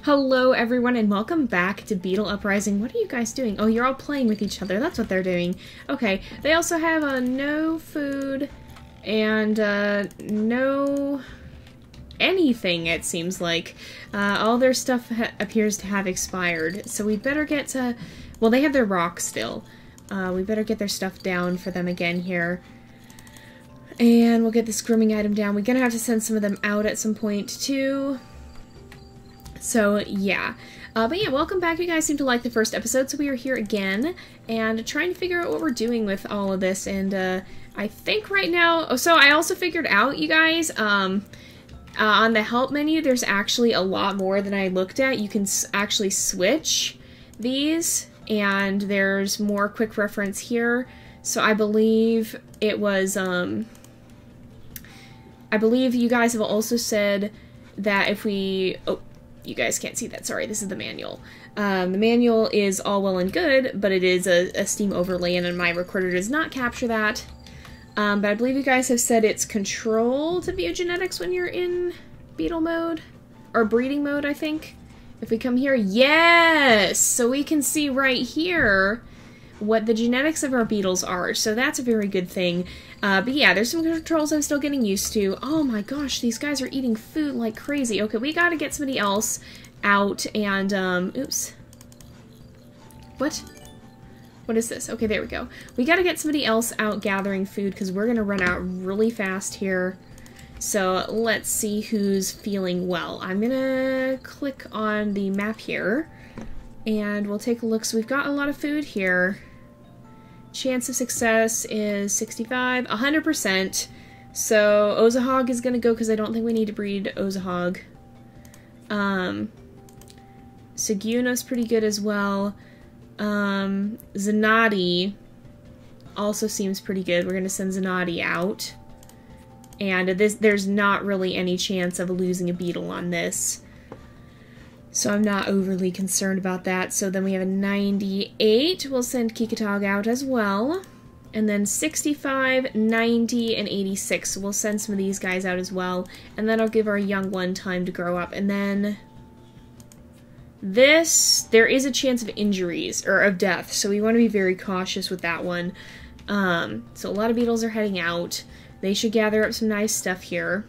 Hello everyone and welcome back to Beetle Uprising. What are you guys doing? Oh, you're all playing with each other. That's what they're doing. Okay, they also have no food and no anything, it seems like. All their stuff appears to have expired. So we better get to... Well, they have their rocks still. We better get their stuff down for them again here. And we'll get this grooming item down. We're gonna have to send some of them out at some point too. So, yeah. But yeah, welcome back. You guys seem to like the first episode, so we are here again, and trying to figure out what we're doing with all of this, and I think right now... Oh, so I also figured out, you guys, on the help menu, there's actually a lot more than I looked at. You can actually switch these, and there's more quick reference here. So I believe it was, I believe you guys have also said that if we... Oh, you guys can't see that, sorry, this is the manual. The manual is all well and good, but it is a Steam overlay, and my recorder does not capture that. But I believe you guys have said it's control to view genetics when you're in beetle mode, or breeding mode, I think. If we come here, yes! So we can see right here what the genetics of our beetles are, so that's a very good thing. But yeah, there's some controls I'm still getting used to. Oh my gosh, these guys are eating food like crazy. Okay, we gotta get somebody else out and, oops. What is this? Okay, there we go. We gotta get somebody else out gathering food because we're gonna run out really fast here. So let's see who's feeling well. I'm gonna click on the map here and we'll take a look. So we've got a lot of food here. Chance of success is 65, 100%. So Ozahog is gonna go because I don't think we need to breed Ozahog. Seguna's pretty good as well. Zanati also seems pretty good. We're gonna send Zanati out. And there's not really any chance of losing a beetle on this. So I'm not overly concerned about that. So then we have a 98. We'll send Kikatog out as well. And then 65, 90, and 86. So we'll send some of these guys out as well. And that'll give our young one time to grow up. And then this, there is a chance of injuries, or of death. So we want to be very cautious with that one. So a lot of beetles are heading out. They should gather up some nice stuff here.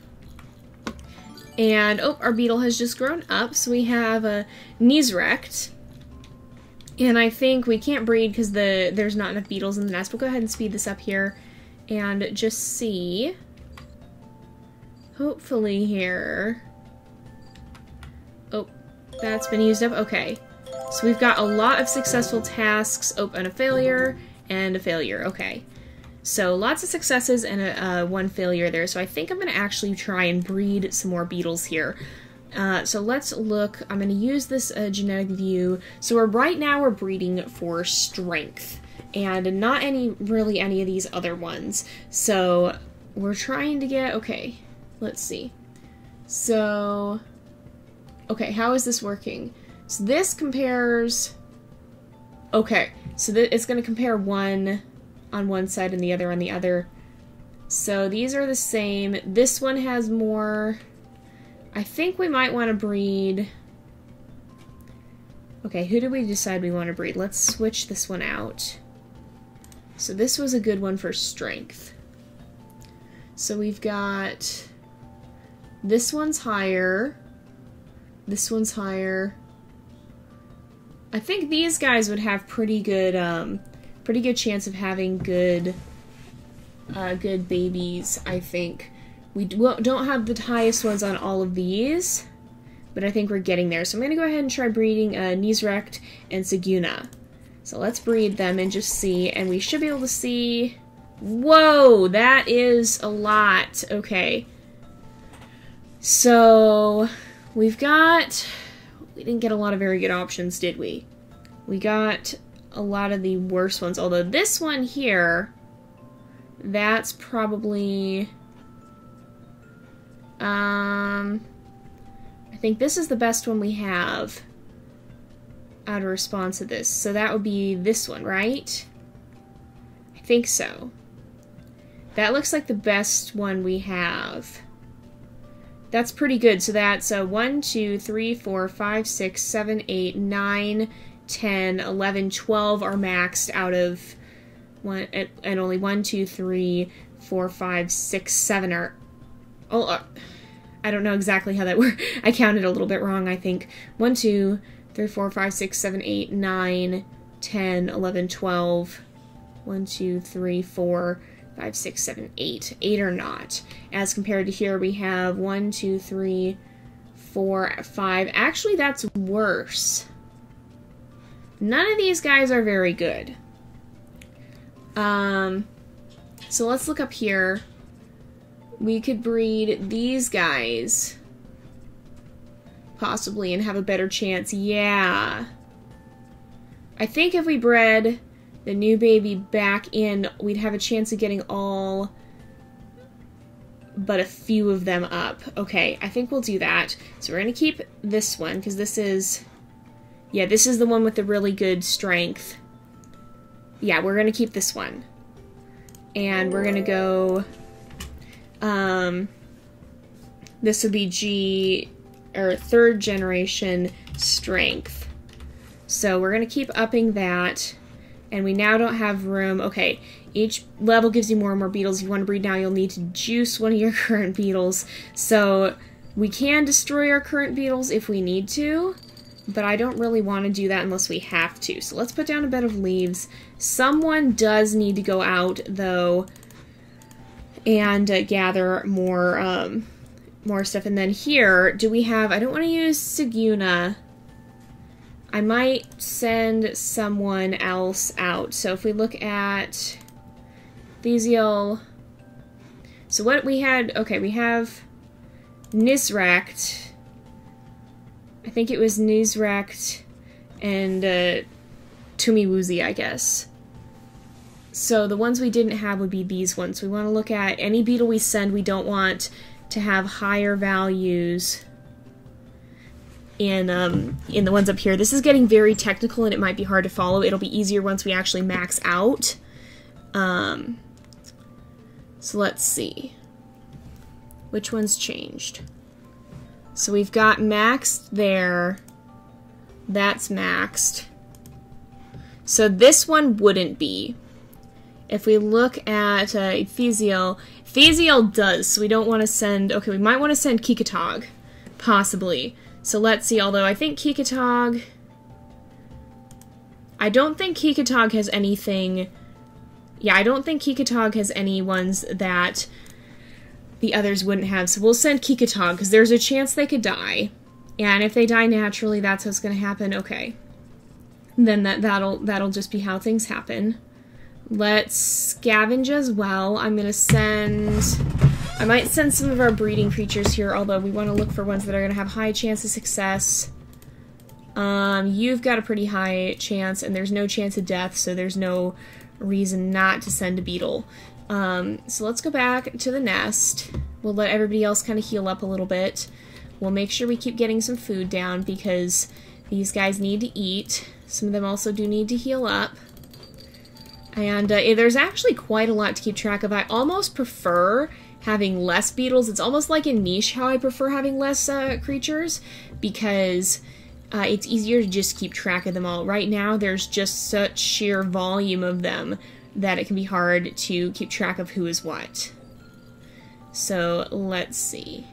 And, oh, our beetle has just grown up, so we have a Matriarch. And I think we can't breed because there's not enough beetles in the nest. We'll go ahead and speed this up here and just see. Hopefully here. Oh, that's been used up. Okay. So we've got a lot of successful tasks. Oh, and a failure, and a failure. Okay. So lots of successes and one failure there. So I think I'm going to actually try and breed some more beetles here. So let's look. I'm going to use this genetic view. So right now we're breeding for strength and not really any of these other ones. So we're trying to get, okay, let's see. So, okay, how is this working? So this compares, okay, so it's going to compare one on one side and the other on the other. So these are the same. This one has more. I think we might want to breed. Okay, who do we decide we want to breed? Let's switch this one out. So this was a good one for strength. So we've got this one's higher. This one's higher. I think these guys would have pretty good chance of having good babies, I think. We don't have the highest ones on all of these, but I think we're getting there. So I'm going to go ahead and try breeding Matriarch and Seguna. So let's breed them and just see, and we should be able to see... Whoa, that is a lot. Okay. So we've got... We didn't get a lot of very good options, did we? We got a lot of the worst ones, although this one here, that's probably, I think this is the best one we have out of response to this, so that would be this one, right? I think so. That looks like the best one we have. That's pretty good. So that's 1, 2, 3, 4, 5, 6, 7, 8, 9, 10, 11, 12 are maxed out of one, and only 1, 2, 3, 4, 5, 6, 7 are. Oh, I don't know exactly how that works. I counted a little bit wrong, I think. 1, 2, 3, 4, 5, 6, 7, 8, 9, 10, 11, 12. 1, 2, 3, 4, 5, 6, 7, 8. 8 are not. As compared to here, we have 1, 2, 3, 4, 5. Actually, that's worse. None of these guys are very good. So let's look up here. We could breed these guys. Possibly, and have a better chance. Yeah. I think if we bred the new baby back in, we'd have a chance of getting all but a few of them up. Okay, I think we'll do that. So we're going to keep this one, because this is... Yeah, this is the one with the really good strength. Yeah, we're going to keep this one. And we're going to go... this would be third generation strength. So we're going to keep upping that. And we now don't have room. Okay, each level gives you more and more beetles. If you want to breed now, you'll need to juice one of your current beetles. So we can destroy our current beetles if we need to, but I don't really want to do that unless we have to. So let's put down a bed of leaves. Someone does need to go out, though, and gather more stuff. And then here, do we have... I don't want to use Siguna. I might send someone else out. So if we look at Thesiel... So what we had... Okay, we have Nizrekt. I think it was Nizrekt and Tumiwuzi, I guess. So the ones we didn't have would be these ones. We want to look at any beetle we send. We don't want to have higher values in the ones up here. This is getting very technical and it might be hard to follow. It'll be easier once we actually max out. So let's see. Which one's changed? So we've got maxed there. That's maxed. So this one wouldn't be. If we look at Thesiel, Thesiel does, so we don't want to send... Okay, we might want to send Kikatog, possibly. So let's see, although I think Kikatog... I don't think Kikatog has anything... Yeah, I don't think Kikatog has any ones that the others wouldn't have. So we'll send Kikatog, because there's a chance they could die. And if they die naturally, that's what's going to happen. Okay. Then that'll just be how things happen. Let's scavenge as well. I'm going to send... I might send some of our breeding creatures here, although we want to look for ones that are going to have high chance of success. You've got a pretty high chance, and there's no chance of death, so there's no reason not to send a beetle. So let's go back to the nest. We'll let everybody else kind of heal up a little bit. We'll make sure we keep getting some food down, because these guys need to eat. Some of them also do need to heal up. And there's actually quite a lot to keep track of. I almost prefer having less beetles. It's almost like in Niche how I prefer having less creatures, because it's easier to just keep track of them all. Right now there's just such sheer volume of them that it can be hard to keep track of who is what. So let's see.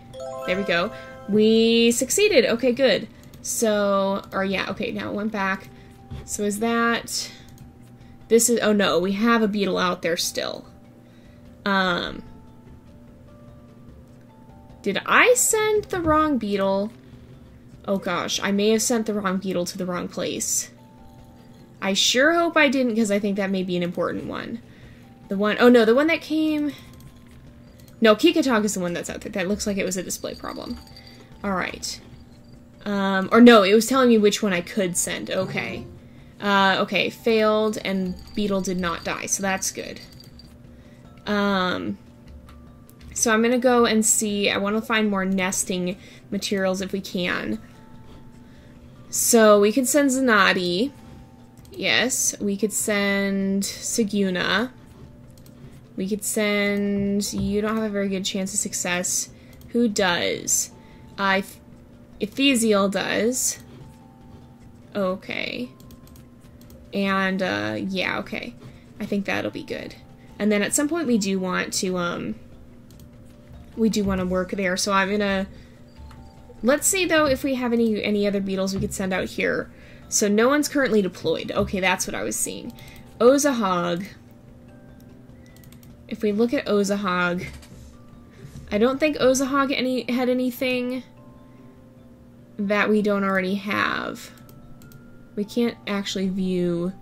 There we go. We succeeded. Okay, good. So, or yeah, okay, now it went back. So is that... This is... Oh no, we have a beetle out there still. Did I send the wrong beetle? Oh gosh, I may have sent the wrong beetle to the wrong place. I sure hope I didn't, because I think that may be an important one. The one... Oh no, the one that came... No, Kikatog is the one that's out there. That looks like it was a display problem. Alright. Or no, it was telling me which one I could send. Okay. Okay, failed, and beetle did not die, so that's good. So I'm gonna go and see... I want to find more nesting materials if we can. So we could send Zanati. Yes, we could send Siguna. We could send... You don't have a very good chance of success. Who does? Ephesial does. Okay. And, yeah, okay. I think that'll be good. And then at some point we do want to work there, so I'm gonna... Let's see, though, if we have any other beetles we could send out here. So no one's currently deployed. Okay, that's what I was seeing. Ozahog. If we look at Ozahog, I don't think Ozahog had anything that we don't already have. We can't actually view...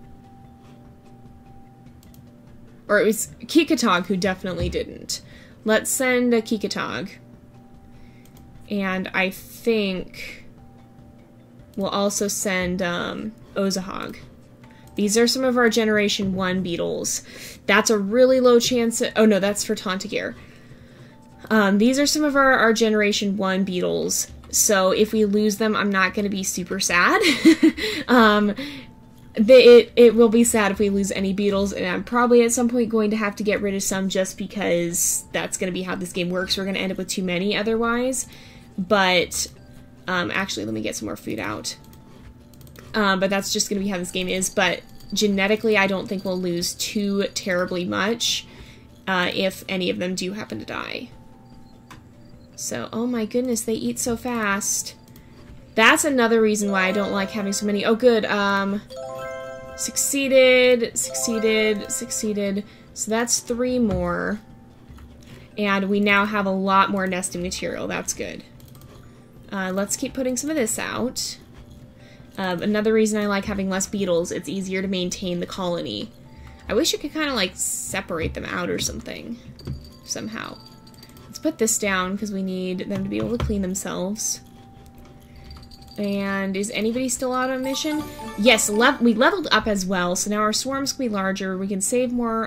Or it was Kikatog who definitely didn't. Let's send a Kikatog. And I think we'll also send Ozahog. These are some of our Generation 1 beetles. That's a really low chance... Oh no, that's for Tontagear. These are some of our Generation 1 beetles. So if we lose them, I'm not going to be super sad. It will be sad if we lose any beetles, and I'm probably at some point going to have to get rid of some just because that's going to be how this game works. We're going to end up with too many otherwise. But, actually, let me get some more food out. But that's just going to be how this game is. But genetically, I don't think we'll lose too terribly much if any of them do happen to die. So, oh my goodness, they eat so fast. That's another reason why I don't like having so many. Oh, good. Succeeded. So that's 3 more. And we now have a lot more nesting material. That's good. Let's keep putting some of this out. Another reason I like having less beetles, it's easier to maintain the colony. I wish you could kind of like separate them out or something. Somehow. Let's put this down because we need them to be able to clean themselves. And is anybody still out on mission? Yes, we leveled up as well, so now our swarms can be larger. We can save more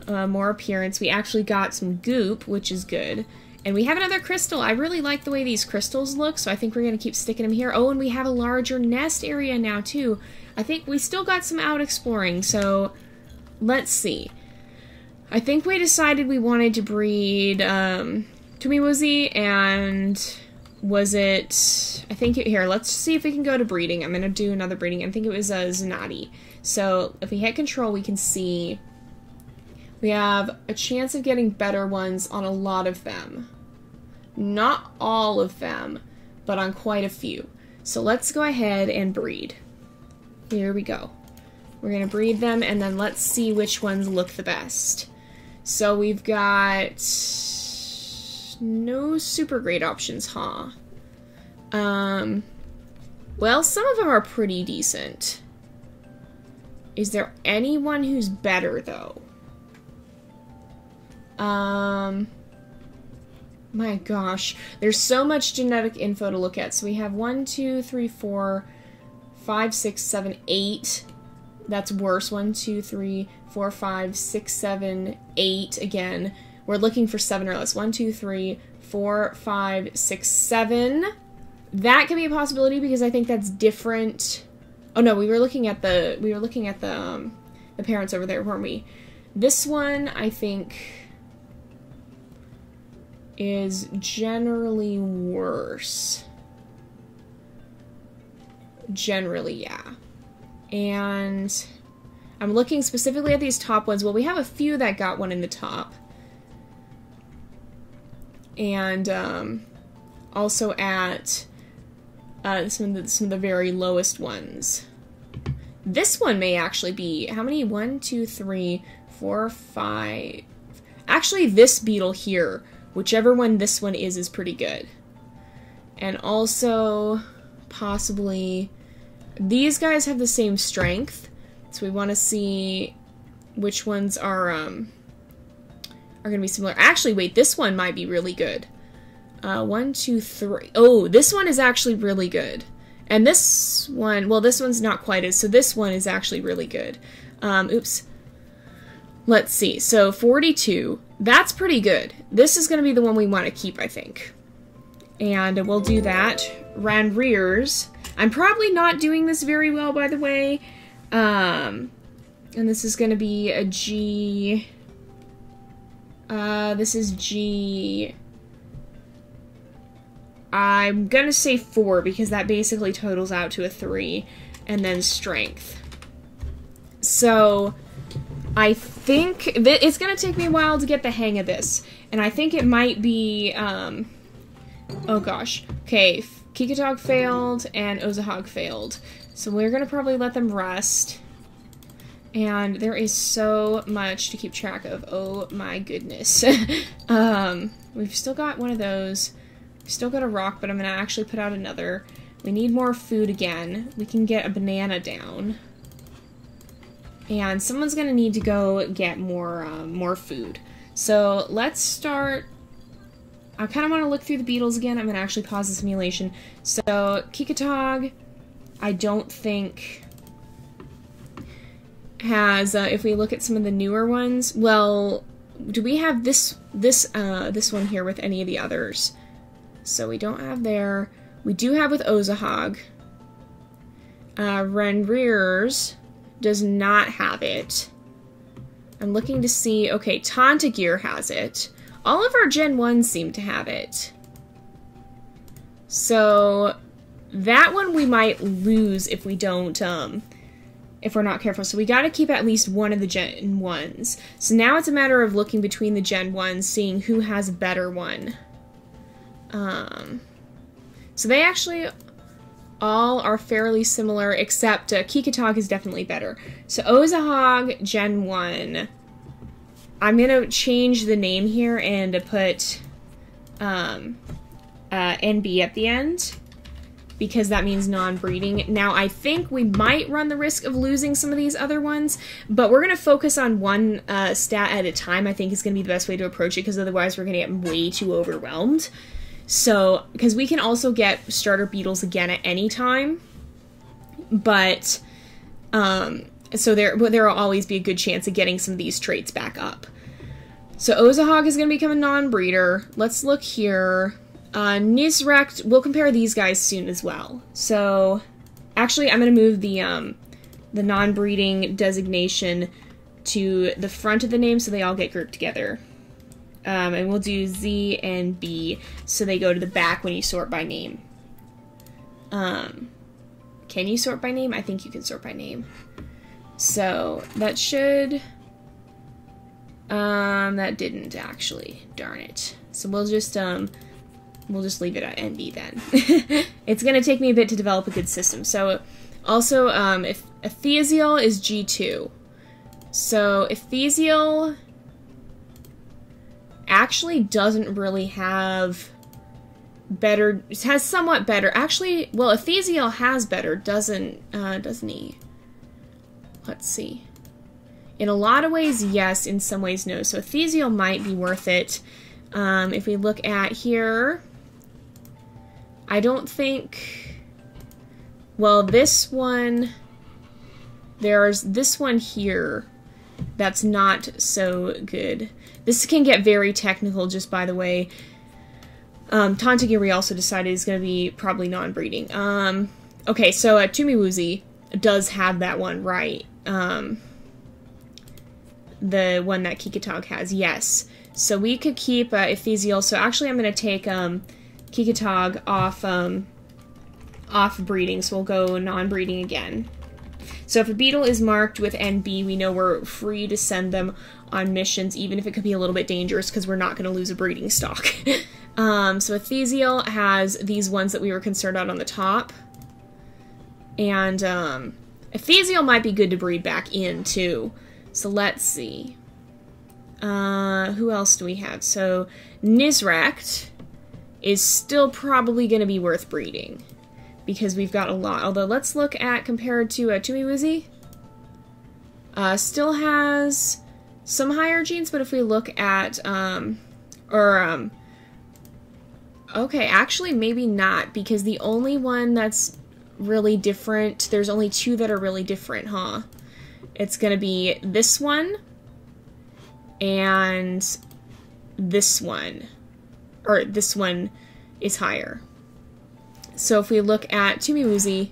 appearance. We actually got some goop, which is good. And we have another crystal. I really like the way these crystals look, so I think we're going to keep sticking them here. Oh, and we have a larger nest area now, too. I think we still got some out exploring, so let's see. I think we decided we wanted to breed Tumiwuzi, and was it... I think here, let's see if we can go to breeding. I'm going to do another breeding. I think it was Zanati. So if we hit control, we can see... We have a chance of getting better ones on a lot of them. Not all of them, but on quite a few. So let's go ahead and breed. Here we go. We're going to breed them, and then let's see which ones look the best. So we've got no super great options, huh? Well, some of them are pretty decent. Is there anyone who's better, though? My gosh, there's so much genetic info to look at. So we have 1, 2, 3, 4, 5, 6, 7, 8. That's worse. 1, 2, 3, 4, 5, 6, 7, 8. Again, we're looking for 7 or less. 1, 2, 3, 4, 5, 6, 7. That could be a possibility because I think that's different. Oh no, we were looking at the parents over there, weren't we? This one, I think, is generally worse. Generally, yeah. And I'm looking specifically at these top ones. Well, we have a few that got one in the top. And also at some of the very lowest ones. This one may actually be, how many? 1, 2, 3, 4, 5. Actually, this beetle here, whichever one this one is pretty good. And also, possibly, these guys have the same strength, so we want to see which ones are going to be similar. Actually, wait, this one might be really good. 1, 2, 3. Oh, this one is actually really good. And this one, well, this one's not quite as, so this one is actually really good. Oops. Let's see. So 42. That's pretty good. This is going to be the one we want to keep, I think. And we'll do that. Ranrears. I'm probably not doing this very well, by the way. And this is going to be a G... this is G... I'm gonna say 4 because that basically totals out to a 3, and then strength. So I think it's gonna take me a while to get the hang of this, and I think it might be, oh gosh. Okay, Kikatog failed, and Ozahog failed. So we're gonna probably let them rest. And there is so much to keep track of. Oh my goodness. We've still got one of those. We've still got a rock, but I'm gonna actually put out another. We need more food again. We can get a banana down. And someone's gonna need to go get more food. So let's start. I kind of want to look through the beetles again. I'm gonna actually pause the simulation. So Kikatog, I don't think has, if we look at some of the newer ones, well, do we have this one here with any of the others? So we don't have there. We do have with Ozahog. Renrears does not have it. I'm looking to see, okay, Tontagear has it. All of our Gen 1s seem to have it. So that one we might lose if we don't, if we're not careful. So we gotta keep at least one of the Gen 1s. So now it's a matter of looking between the Gen 1s, seeing who has a better one. So they actually all are fairly similar, except Kikatog is definitely better. So Ozahog, Gen 1. I'm gonna change the name here and put NB at the end, because that means non-breeding. Now, I think we might run the risk of losing some of these other ones, but we're going to focus on one stat at a time, I think is going to be the best way to approach it, because otherwise we're going to get way too overwhelmed. So, because we can also get starter beetles again at any time, but, so there will always be a good chance of getting some of these traits back up. So Ozahog is going to become a non-breeder. Let's look here. Nizrekt, we'll compare these guys soon as well. So, actually, I'm going to move the non-breeding designation to the front of the name so they all get grouped together. And we'll do Z and B so they go to the back when you sort by name. Can you sort by name? I think you can sort by name. So, that should... that didn't actually. Darn it. So we'll just leave it at NB then. It's gonna take me a bit to develop a good system. So, also, if Ephesial is G2. So, Ephesial actually doesn't really have better, it has somewhat better, actually, well, Ephesial has better, doesn't he? Let's see. In a lot of ways, yes. In some ways, no. So Ephesial might be worth it. If we look at here, I don't think... Well, this one... There's this one here that's not so good. This can get very technical, just by the way. Tontagear we also decided is going to be probably non-breeding. Okay, so Tumiwuzi does have that one right. The one that Kikatog has, yes. So we could keep Ephesial. So actually I'm going to take Kikatog off breeding, so we'll go non-breeding again. So if a beetle is marked with NB, we know we're free to send them on missions, even if it could be a little bit dangerous, because we're not going to lose a breeding stock. So Ephesial has these ones that we were concerned about on the top. And Ephesial might be good to breed back in, too. So let's see. Who else do we have? So Nizrekt is still probably going to be worth breeding, because we've got a lot. Although, let's look at, compared to Tumiwuzi. Still has some higher genes, but if we look at, okay, actually maybe not, because the only one that's really different, there's only two that are really different, huh? It's gonna be this one, and this one. Or this one is higher. So if we look at Tumiwuzi,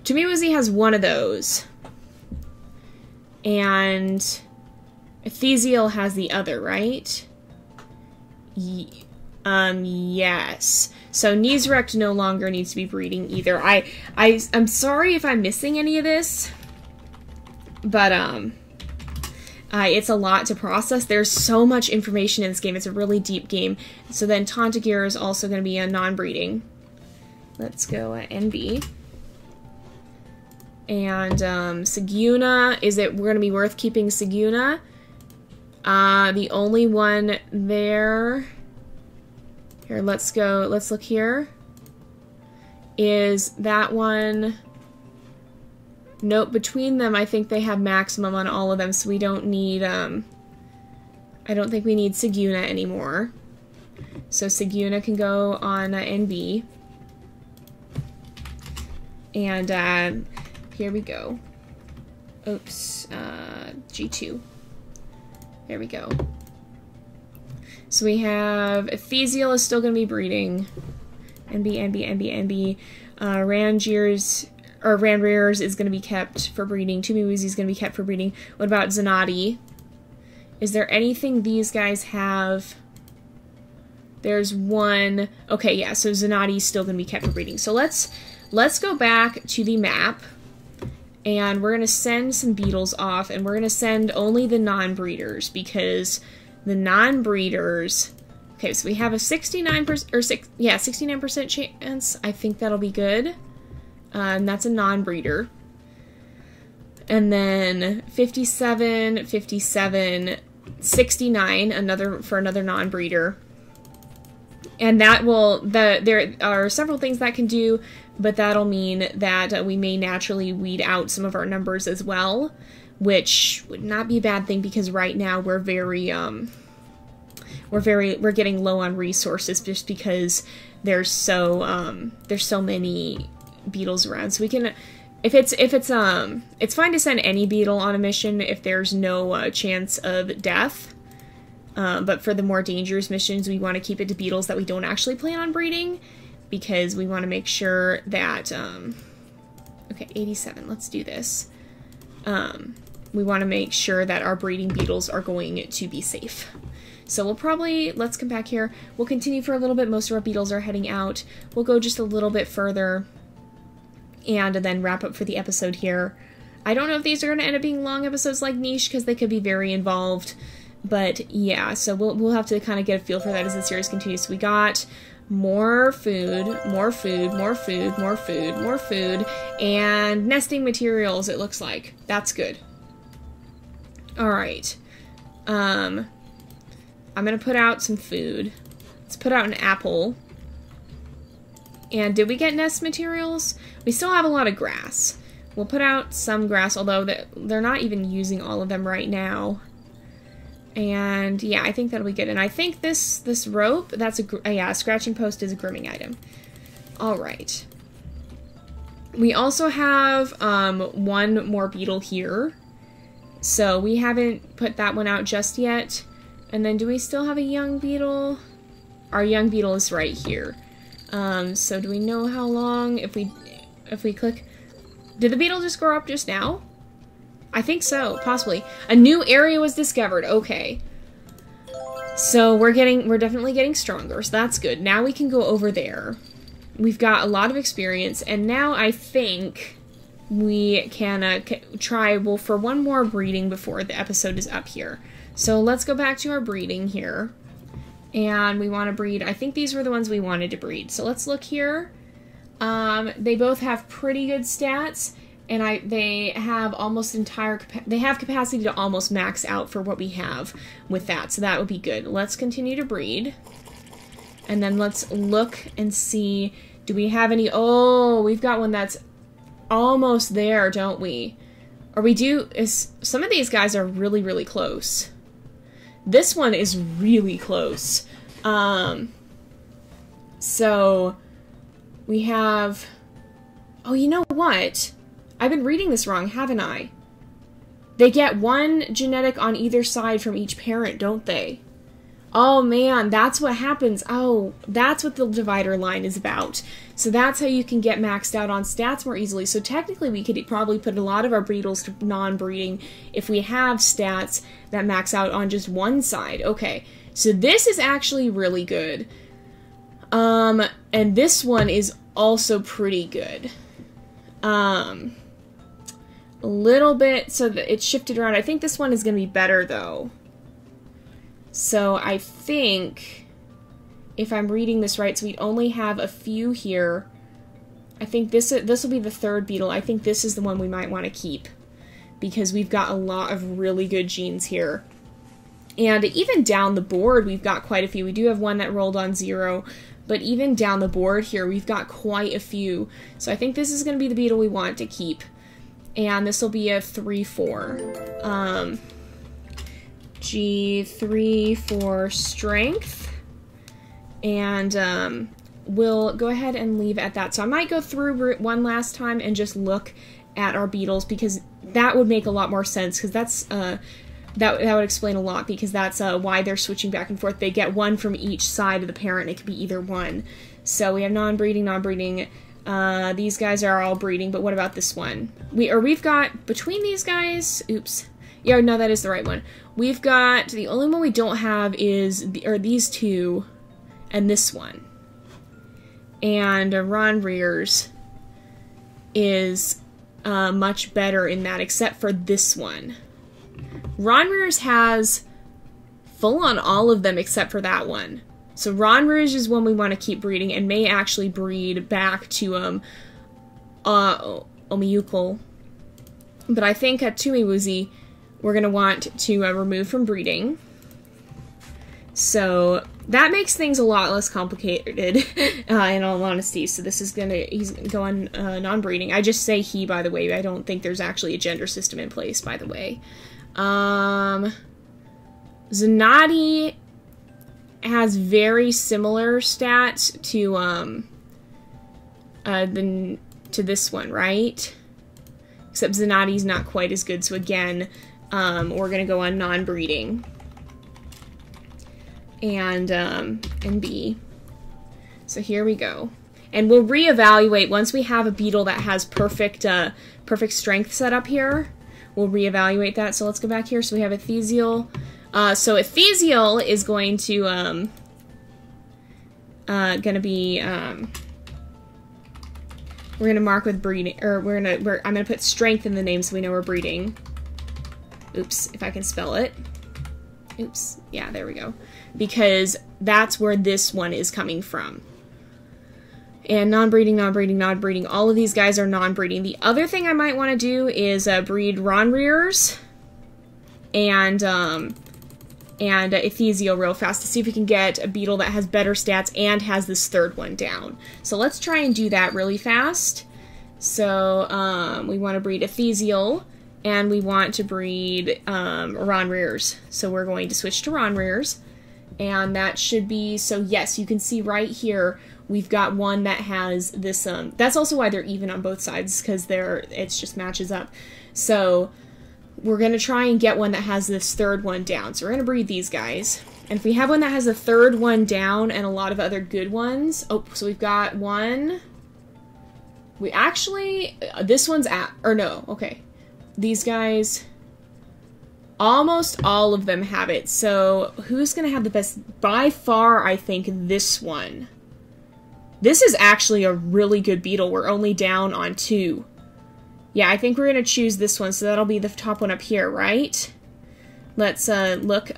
Tumiwuzi has one of those. And Ephesial has the other, right? Yes. So Niesrecht no longer needs to be breeding either. I'm sorry if I'm missing any of this, but it's a lot to process. There's so much information in this game. It's a really deep game. So then Tontagear is also going to be a non-breeding. Let's go NB. And Siguna, we're going to be worth keeping Siguna. The only one there, here, let's look here, is that one. Nope, between them, I think they have maximum on all of them, so we don't need, I don't think we need Siguna anymore. So Siguna can go on NB. And, here we go. Oops, G2. There we go. So we have Ephesial is still going to be breeding. NB. Ranrears is going to be kept for breeding. Tumiwuzi is going to be kept for breeding. What about Zanati? Is there anything these guys have? There's one. Okay, yeah, so Zanati is still going to be kept for breeding. So let's go back to the map. And we're going to send some beetles off, and we're going to send only the non-breeders, because the non-breeders... Okay, so we have a 69% chance. I think that'll be good. And that's a non-breeder. And then 57, 57, 69, for another non-breeder. And that will... there are several things that can do, but that'll mean that we may naturally weed out some of our numbers as well, which would not be a bad thing, because right now we're getting low on resources just because there's so many beetles around. So we can, it's fine to send any beetle on a mission if there's no chance of death. But for the more dangerous missions, we want to keep it to beetles that we don't actually plan on breeding, because we want to make sure that, okay, 87, let's do this. We want to make sure that our breeding beetles are going to be safe. So let's come back here. We'll continue for a little bit. Most of our beetles are heading out. We'll go just a little bit further and then wrap up for the episode here. I don't know if these are going to end up being long episodes like Niche, because they could be very involved. But yeah, so we'll have to kind of get a feel for that as the series continues. So we got more food, and nesting materials, it looks like. That's good. Alright. I'm gonna put out some food. Let's put out an apple. And did we get nest materials? We still have a lot of grass. We'll put out some grass, although they're not even using all of them right now. And yeah, I think that'll be good. And I think this rope, that's a scratching post is a grooming item. All right. We also have one more beetle here. So we haven't put that one out just yet. And then do we still have a young beetle? Our young beetle is right here. So do we know how long if we click? Did the beetle just grow up just now? I think so, possibly. A new area was discovered. Okay. So we're definitely getting stronger, so that's good. Now we can go over there. We've got a lot of experience, and now I think we can try, well, for one more breeding before the episode is up here. So let's go back to our breeding here. And we want to breed, I think these were the ones we wanted to breed. So let's look here. They both have pretty good stats. And they have they have capacity to almost max out for what we have with that. So that would be good. Let's continue to breed. And then let's look and see, do we have any, oh, we've got one that's almost there, don't we? Or we do, some of these guys are really, really close. This one is really close. So we have, oh, you know what? I've been reading this wrong, haven't I? They get one genetic on either side from each parent, don't they? Oh man, that's what happens. Oh, that's what the divider line is about. So that's how you can get maxed out on stats more easily. So technically we could probably put a lot of our beetles to non-breeding if we have stats that max out on just one side. Okay, so this is actually really good. And this one is also pretty good. A little bit, so that it's shifted around. I think this one is going to be better, though. So I think, if I'm reading this right, so we only have a few here. I think this will be the third beetle. I think this is the one we might want to keep, because we've got a lot of really good genes here. And even down the board, we've got quite a few. We do have one that rolled on 0, but even down the board here, we've got quite a few. So I think this is going to be the beetle we want to keep. And this will be a 3-4. G3 for strength. And we'll go ahead and leave it at that. So I might go through one last time and just look at our beetles, because that would make a lot more sense, because that's that would explain a lot, because that's why they're switching back and forth. They get one from each side of the parent. It could be either one. So we have non-breeding, non-breeding. These guys are all breeding, but what about this one? We've got between these guys. Oops. Yeah, no, that is the right one. We've got, the only one we don't have is these two and this one. And Ron Rears is much better in that, except for this one. Ron Rears has full on all of them except for that one. So Ron Rears is one we want to keep breeding, and may actually breed back to Omiukul. But I think at Tumiwuzi, we're going to want to remove from breeding. So that makes things a lot less complicated, in all honesty. So this is he's going non-breeding. I just say he, by the way. I don't think there's actually a gender system in place, by the way. Zanati has very similar stats to this one, right? Except Zanati's not quite as good. So again, we're gonna go on non-breeding. And B. So here we go. And we'll reevaluate once we have a beetle that has perfect strength set up here. We'll reevaluate that. So let's go back here. So we have Ephesial. So Ephesial is going to be we're gonna mark with breeding, or I'm gonna put strength in the name so we know we're breeding. Oops, if I can spell it. Oops, yeah, there we go. Because that's where this one is coming from. And non-breeding, non-breeding, non-breeding. All of these guys are non-breeding. The other thing I might want to do is breed Ron Rears and Ephesial real fast to see if we can get a beetle that has better stats and has this third one down. So let's try and do that really fast. So we want to breed Ephesial, and we want to breed Ron Rears. So we're going to switch to Ron Rears, and that should be, so yes, you can see right here, we've got one that has this, that's also why they're even on both sides, because it just matches up. So we're going to try and get one that has this third one down. So we're going to breed these guys. And if we have one that has a third one down and a lot of other good ones, oh, so we've got one. We actually, this one's okay. These guys, almost all of them have it. So who's going to have the best? By far, I think this one. This is actually a really good beetle. We're only down on 2. Yeah, I think we're going to choose this one, so that'll be the top one up here, right? Let's look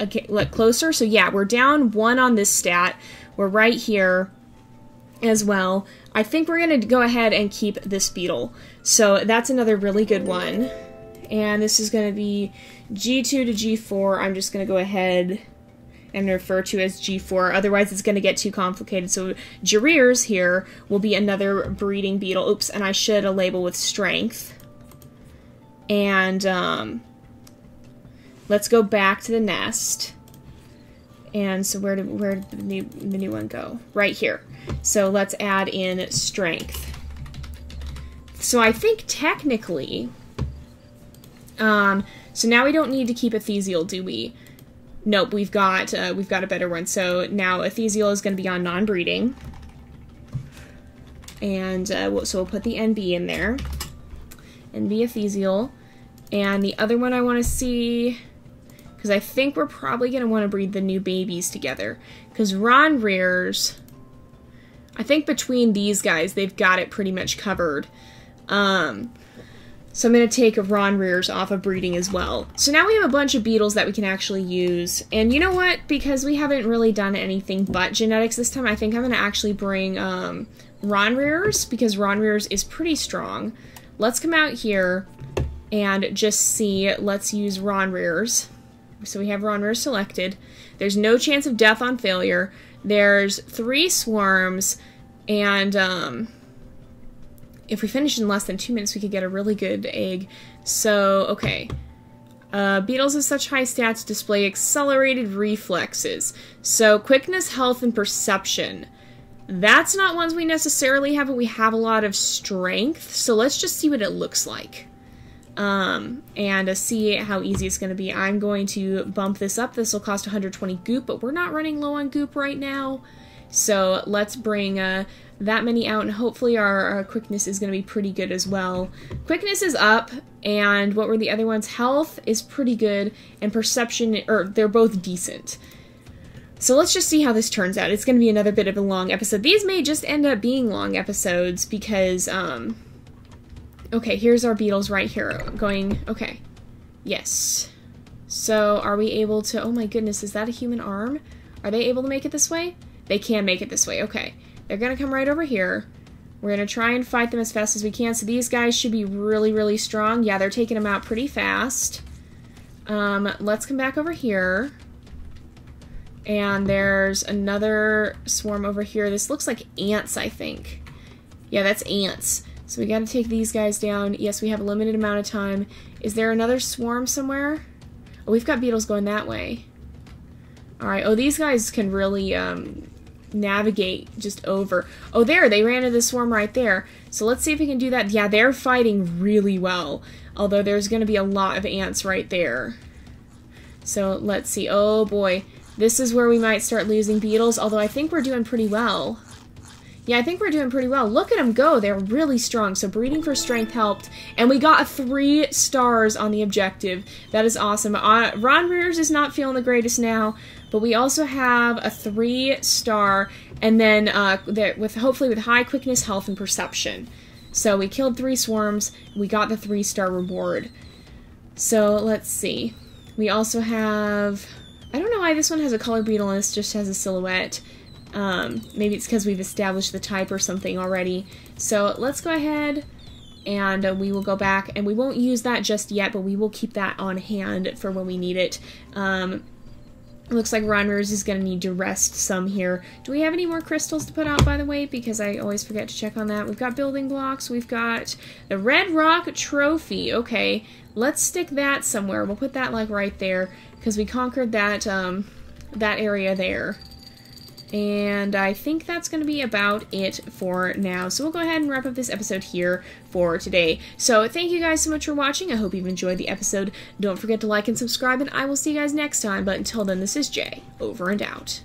closer. So yeah, we're down 1 on this stat. We're right here as well. I think we're going to go ahead and keep this beetle. So that's another really good one. And this is going to be G2 to G4. I'm just going to go ahead and refer to as G4. Otherwise, it's going to get too complicated. So Jareers here will be another breeding beetle. Oops, and I should label with strength. And let's go back to the nest. And so where did the new one go? Right here. So let's add in strength. So I think technically, so now we don't need to keep Ephesial, do we? Nope, we've got a better one. So now Ephesial is going to be on non-breeding, and so we'll put the NB in there, NB Ephesial, and the other one I want to see, because I think we're probably going to want to breed the new babies together, because Ron Rears I think between these guys, they've got it pretty much covered. So I'm going to take Ron Rears off of breeding as well. So now we have a bunch of beetles that we can actually use. And you know what? Because we haven't really done anything but genetics this time, I think I'm going to actually bring Ron Rears, because Ron Rears is pretty strong. Let's come out here and just see. Let's use Ron Rears. So we have Ron Rears selected. There's no chance of death on failure. There's 3 swarms, and if we finish in less than 2 minutes, we could get a really good egg. So, okay. Beetles with such high stats display accelerated reflexes. So, quickness, health, and perception. That's not ones we necessarily have, but we have a lot of strength. So, let's just see what it looks like. And see how easy it's going to be. I'm going to bump this up. This will cost 120 goop, but we're not running low on goop right now. So let's bring that many out, and hopefully our quickness is going to be pretty good as well. Quickness is up, and what were the other ones? Health is pretty good, and perception, or they're both decent. So let's just see how this turns out. It's going to be another bit of a long episode. These may just end up being long episodes because, okay, here's our beetles right here going, okay, yes. So are we able to, oh my goodness, is that a human arm? Are they able to make it this way? They can make it this way, okay. They're going to come right over here. We're going to try and fight them as fast as we can. So these guys should be really, really strong. Yeah, they're taking them out pretty fast. Let's come back over here. And there's another swarm over here. This looks like ants, I think. Yeah, that's ants. So we got to take these guys down. Yes, we have a limited amount of time. Is there another swarm somewhere? Oh, we've got beetles going that way. Alright, oh, these guys can really navigate just over. Oh, there, they ran into the swarm right there. So let's see if we can do that. Yeah, they're fighting really well. Although there's going to be a lot of ants right there. So let's see. Oh, boy. This is where we might start losing beetles, although I think we're doing pretty well. Yeah, I think we're doing pretty well. Look at them go. They're really strong. So breeding for strength helped. And we got 3 stars on the objective. That is awesome. Ron Rears is not feeling the greatest now, but we also have a 3-star, and then hopefully with high quickness, health, and perception. So we killed 3 swarms. We got the 3-star reward. So let's see. We also have, I don't know why this one has a color beetle and this just has a silhouette. Maybe it's because we've established the type or something already. So let's go ahead and we will go back, and we won't use that just yet, but we will keep that on hand for when we need it. It looks like Ron Rears is going to need to rest some here. Do we have any more crystals to put out, by the way? Because I always forget to check on that. We've got building blocks. We've got the Red Rock Trophy. Okay, let's stick that somewhere. We'll put that like right there because we conquered that, that area there. And I think that's going to be about it for now. So we'll go ahead and wrap up this episode here for today. So thank you guys so much for watching. I hope you've enjoyed the episode. Don't forget to like and subscribe, and I will see you guys next time. But until then, this is Jay, over and out.